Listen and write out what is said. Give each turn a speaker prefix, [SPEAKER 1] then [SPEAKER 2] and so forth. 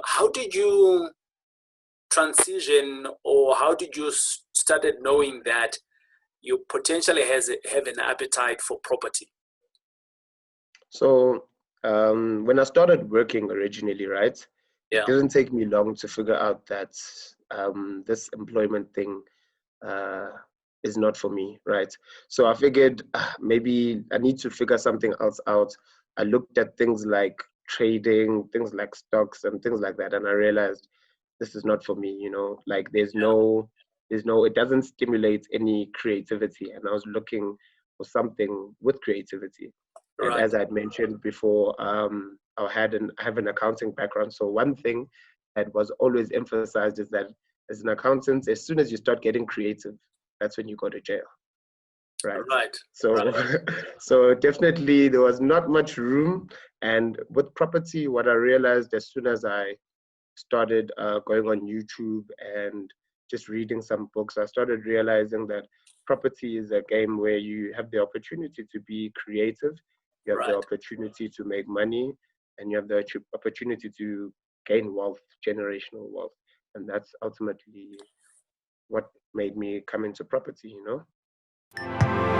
[SPEAKER 1] how did you transition, or how did you started knowing that you potentially have an appetite for property?
[SPEAKER 2] So when I started working originally, right, it
[SPEAKER 1] Yeah.
[SPEAKER 2] didn't take me long to figure out that this employment thing is not for me, right? So I figured maybe I need to figure something else out. I looked at things like trading, things like stocks and things like that, and I realized this is not for me, you know, like it doesn't stimulate any creativity. And I was looking for something with creativity. And
[SPEAKER 1] Right.
[SPEAKER 2] as I'd mentioned before, I have an accounting background. So one thing that was always emphasized is that as an accountant, as soon as you start getting creative, that's when you go to jail, right?
[SPEAKER 1] Right.
[SPEAKER 2] So,
[SPEAKER 1] Right.
[SPEAKER 2] so definitely there was not much room. And with property, what I realized as soon as I started going on YouTube and just reading some books, I started realizing that property is a game where you have the opportunity to be creative, you have the
[SPEAKER 1] Right.
[SPEAKER 2] opportunity to make money, and you have the opportunity to gain wealth, generational wealth. And that's ultimately what made me come into property, you know?